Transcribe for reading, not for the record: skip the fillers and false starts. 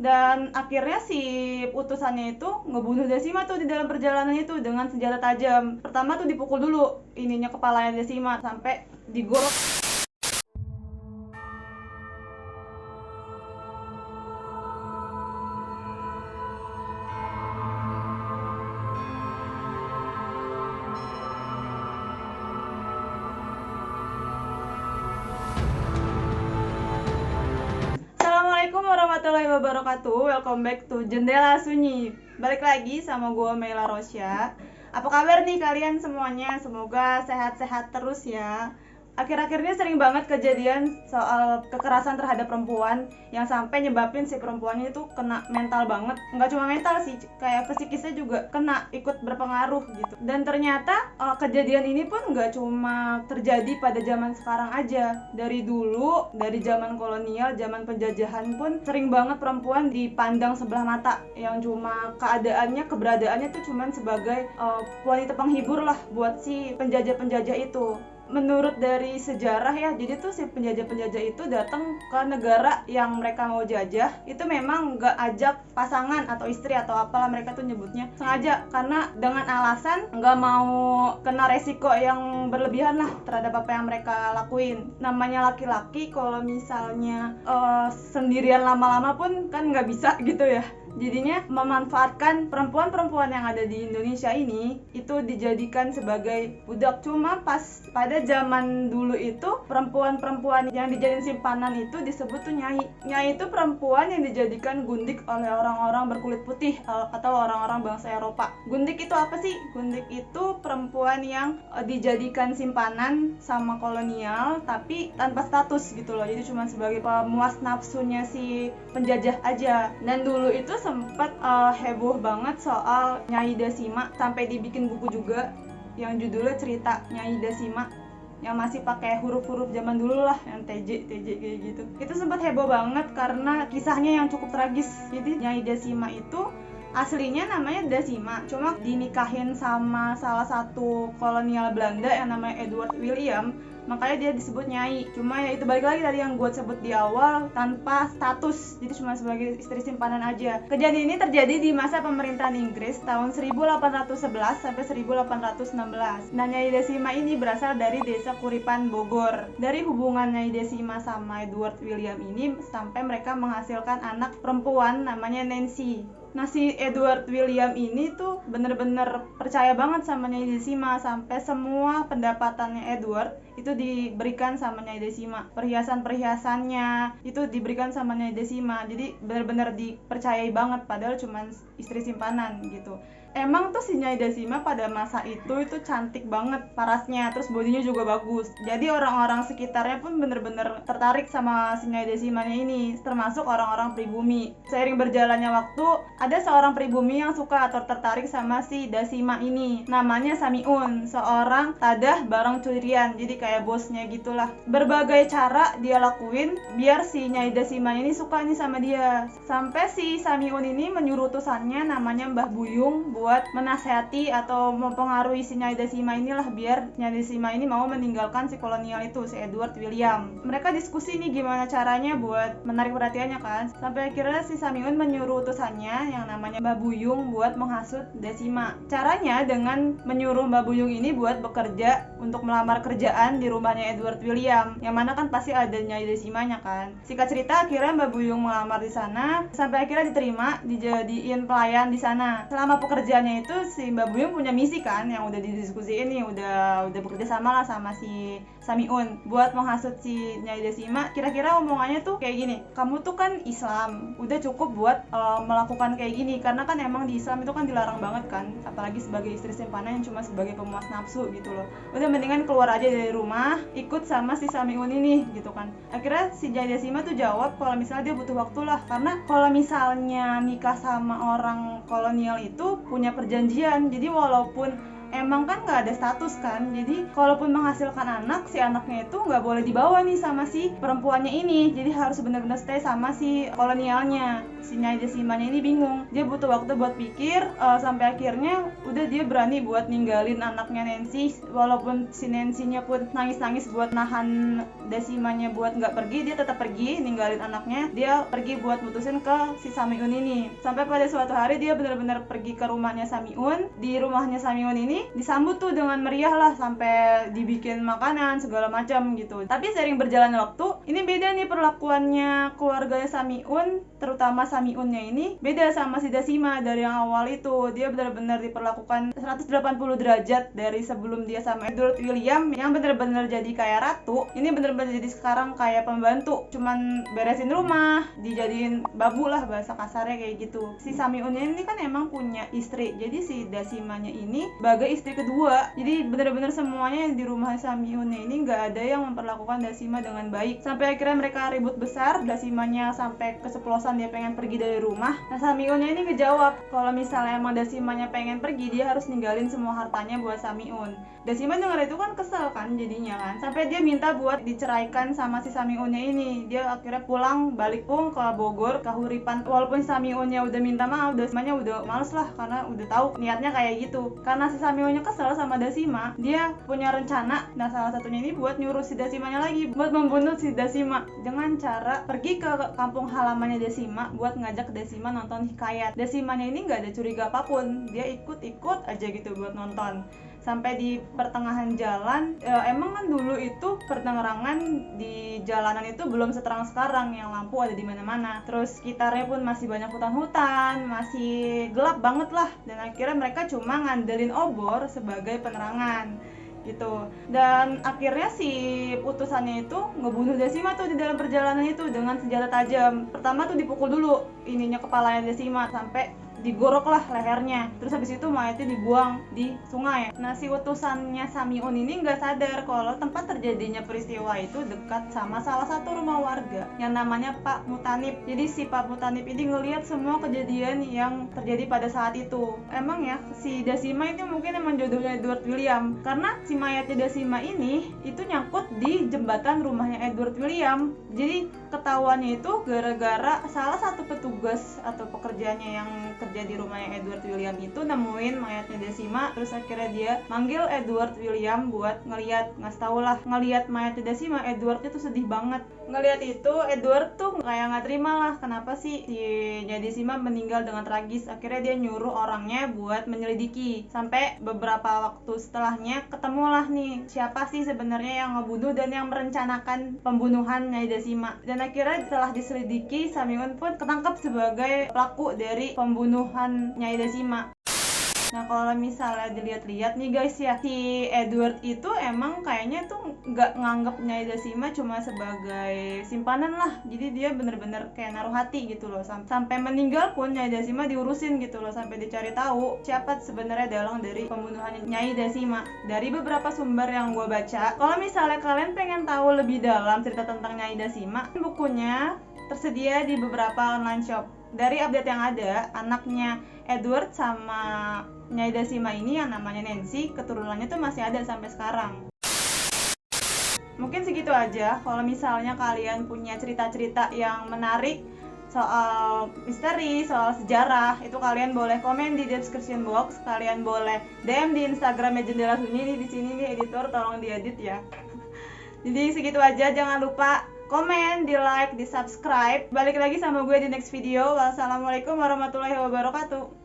Dan akhirnya si utusannya itu ngebunuh Decima tuh di dalam perjalanan itu dengan senjata tajam. Pertama tuh dipukul dulu ininya kepalanya Decima sampai digorok. Assalamualaikum warahmatullahi wabarakatuh. Welcome back to Jendela Sunyi. Balik lagi sama gue Mela Rosya. Apa kabar nih kalian semuanya? Semoga sehat-sehat terus ya. Akhir-akhir ini sering banget kejadian soal kekerasan terhadap perempuan yang sampai nyebabin si perempuannya itu kena mental banget. Nggak cuma mental sih, kayak psikisnya juga kena, ikut berpengaruh gitu. Dan ternyata kejadian ini pun nggak cuma terjadi pada zaman sekarang aja. Dari dulu, dari zaman kolonial, zaman penjajahan pun sering banget perempuan dipandang sebelah mata, yang cuma keberadaannya tuh cuman sebagai wanita penghibur lah buat si penjajah-penjajah itu. Menurut dari sejarah ya, jadi tuh si penjajah-penjajah itu datang ke negara yang mereka mau jajah, itu memang nggak ajak pasangan atau istri atau apalah mereka tuh nyebutnya, sengaja, karena dengan alasan nggak mau kena resiko yang berlebihan lah terhadap apa yang mereka lakuin. Namanya laki-laki kalau misalnya sendirian lama-lama pun kan nggak bisa gitu ya. Jadinya memanfaatkan perempuan-perempuan yang ada di Indonesia ini itu dijadikan sebagai budak. Cuma pas pada zaman dulu itu perempuan-perempuan yang dijadiin simpanan itu disebut tuh nyai. Nyai itu perempuan yang dijadikan gundik oleh orang-orang berkulit putih atau orang-orang bangsa Eropa. Gundik itu apa sih? Gundik itu perempuan yang dijadikan simpanan sama kolonial tapi tanpa status gitu loh. Jadi cuma sebagai pemuas nafsunya si penjajah aja. Dan dulu itu sempat heboh banget soal Nyai Decima, sampai dibikin buku juga yang judulnya Cerita Nyai Decima, yang masih pakai huruf-huruf zaman dulu lah, yang TJ kayak gitu. Itu sempat heboh banget karena kisahnya yang cukup tragis. Jadi Nyai Decima itu aslinya namanya Decima, cuma dinikahin sama salah satu kolonial Belanda yang namanya Edward William, makanya dia disebut nyai. Cuma ya itu balik lagi tadi yang gue sebut di awal, tanpa status, jadi cuma sebagai istri simpanan aja. Kejadian ini terjadi di masa pemerintahan Inggris tahun 1811 sampai 1816. Nah, Nyai Decima ini berasal dari desa Kuripan, Bogor. Dari hubungan Nyai Decima sama Edward William ini sampai mereka menghasilkan anak perempuan namanya Nancy. Nah, si Edward William ini tuh bener-bener percaya banget sama Nyai Decima, sampai semua pendapatannya Edward itu diberikan sama Nyai Decima. Perhiasan-perhiasannya itu diberikan sama Nyai Decima. Jadi bener-bener dipercayai banget, padahal cuma istri simpanan gitu. Emang tuh si Nyai Decima pada masa itu cantik banget parasnya, terus bodinya juga bagus. Jadi orang-orang sekitarnya pun bener-bener tertarik sama si Nyai Decimanya ini, termasuk orang-orang pribumi. Seiring berjalannya waktu, ada seorang pribumi yang suka atau tertarik sama si Decima ini. Namanya Samiun, seorang tadah barang curian, jadi kayak bosnya gitulah. Berbagai cara dia lakuin biar si Nyai Decima ini suka nih sama dia. Sampai si Samiun ini menyuruh utusannya namanya Mbah Buyung buat menasehati atau mempengaruhi si Nyai Decima inilah biar Nyai Decima ini mau meninggalkan si kolonial itu, si Edward William. Mereka diskusi nih gimana caranya buat menarik perhatiannya kan. Sampai akhirnya si Samiun menyuruh utusannya yang namanya Mbah Buyung buat menghasut Decima. Caranya dengan menyuruh Mbah Buyung ini buat bekerja untuk melamar kerjaan di rumahnya Edward William, yang mana kan pasti ada Nyai Decimanya kan. Singkat cerita, akhirnya Mbah Buyung melamar di sana sampai akhirnya diterima, dijadiin pelayan di sana. Selama pekerjaannya itu si Mbah Buyung punya misi kan, yang udah didiskusiin nih, udah bekerja sama lah sama si Samiun buat menghasut si Nyai Decima. Kira-kira omongannya tuh kayak gini, kamu tuh kan Islam, udah cukup buat melakukan kayak gini, karena kan emang di Islam itu kan dilarang banget kan, apalagi sebagai istri simpanan yang cuma sebagai pemuas nafsu gitu loh. Udah mendingan keluar aja dari rumah, ikut sama si Samiun ini gitu kan. Akhirnya si Nyai Decima tuh jawab kalau misalnya dia butuh waktu lah, karena kalau misalnya nikah sama orang kolonial itu punya perjanjian, jadi walaupun emang kan nggak ada status kan, jadi kalaupun menghasilkan anak, si anaknya itu nggak boleh dibawa nih sama si perempuannya ini, jadi harus benar-benar stay sama si kolonialnya. si Nyai Desimanya ini bingung. Dia butuh waktu buat pikir, sampai akhirnya udah dia berani buat ninggalin anaknya Nancy. Walaupun si Nancy-nya pun nangis-nangis buat nahan Desimanya buat nggak pergi, dia tetap pergi ninggalin anaknya. Dia pergi buat mutusin ke si Samiun ini. Sampai pada suatu hari dia benar-benar pergi ke rumahnya Samiun. Di rumahnya Samiun ini disambut tuh dengan meriah lah, sampai dibikin makanan segala macam gitu. Tapi sering berjalan waktu, ini beda nih perlakuannya keluarganya Samiun, terutama Samiunnya ini beda sama si Dasima. Dari yang awal itu dia benar-benar diperlakukan 180 derajat dari sebelum dia sama Edward William yang benar-benar jadi kayak ratu. Ini benar-benar jadi sekarang kayak pembantu, cuman beresin rumah, dijadiin babu lah bahasa kasarnya kayak gitu. Si Samiunnya ini kan emang punya istri, jadi si Dasimanya ini sebagai istri kedua. Jadi benar-benar semuanya di rumah Samiunnya ini nggak ada yang memperlakukan Dasima dengan baik. Sampai akhirnya mereka ribut besar, Dasimanya sampai keceplosan dia pengen pergi dari rumah. Nah, Samiunnya ini ngejawab kalau misalnya emang Dasimanya pengen pergi, dia harus ninggalin semua hartanya buat Samiun. Dasima denger itu kan kesel kan jadinya kan, sampai dia minta buat diceraikan sama si Samiunnya ini. Dia akhirnya pulang balik pun ke Bogor, ke Huripan. Walaupun Samiunnya udah minta maaf, Dasimanya udah males lah karena udah tahu niatnya kayak gitu. Karena si Samiunnya kesel sama Dasima, dia punya rencana. Nah, salah satunya ini buat nyuruh si Dasimanya lagi buat membunuh si Dasima dengan cara pergi ke kampung halamannya Dasima buat ngajak Dasima nonton hikayat. Dasimanya ini nggak ada curiga apapun, dia ikut-ikut aja gitu buat nonton. Sampai di pertengahan jalan, emang kan dulu itu penerangan di jalanan itu belum seterang sekarang yang lampu ada di mana-mana. Terus sekitarnya pun masih banyak hutan-hutan, masih gelap banget lah. Dan akhirnya mereka cuma ngandelin obor sebagai penerangan gitu. Dan akhirnya si putusannya itu ngebunuh Dasima tuh di dalam perjalanan itu dengan senjata tajam. Pertama tuh dipukul dulu ininya kepalanya Dasima sampai digorok lah lehernya. Terus habis itu mayatnya dibuang di sungai. Nah, si utusannya Samiun ini nggak sadar kalau tempat terjadinya peristiwa itu dekat sama salah satu rumah warga yang namanya Pak Mutanib. Jadi si Pak Mutanib ini ngelihat semua kejadian yang terjadi pada saat itu. Emang ya si Dasima itu mungkin emang jodohnya Edward William, karena si mayatnya Dasima ini itu nyangkut di jembatan rumahnya Edward William. Jadi ketahuannya itu gara-gara salah satu petugas atau pekerjaannya yang kerja di rumahnya Edward William itu nemuin mayatnya Dasima. Terus akhirnya dia manggil Edward William buat ngasih tau lah ngeliat mayatnya Dasima. Edwardnya tuh sedih banget ngeliat itu. Edward tuh kayak nggak terima lah, kenapa sih si Dasima meninggal dengan tragis. Akhirnya dia nyuruh orangnya buat menyelidiki. Sampai beberapa waktu setelahnya ketemulah nih siapa sih sebenarnya yang ngebunuh dan yang merencanakan pembunuhan Nyai Dasima. Dan akhirnya setelah diselidiki, Samiun pun ketangkap sebagai pelaku dari pembunuhan Nyai Dasima. Nah, kalau misalnya dilihat-lihat nih guys ya, si Edward itu emang kayaknya tuh nggak nganggap Nyai Dasima cuma sebagai simpanan lah. Jadi dia bener-bener kayak naruh hati gitu loh. Sampai meninggal pun Nyai Dasima diurusin gitu loh, sampai dicari tahu siapa sebenarnya dalang dari pembunuhan Nyai Dasima. Dari beberapa sumber yang gue baca, kalau misalnya kalian pengen tahu lebih dalam cerita tentang Nyai Dasima, bukunya tersedia di beberapa online shop. Dari update yang ada, anaknya Edward sama Nyai Dasima ini yang namanya Nancy, keturunannya tuh masih ada sampai sekarang. Mungkin segitu aja. Kalau misalnya kalian punya cerita-cerita yang menarik soal misteri, soal sejarah, itu kalian boleh komen di description box. Kalian boleh DM di Instagramnya Jendela Sunyi. Di sini nih editor, tolong diedit ya. Jadi segitu aja, jangan lupa komen, di like, di subscribe. Balik lagi sama gue di next video. Wassalamualaikum warahmatullahi wabarakatuh.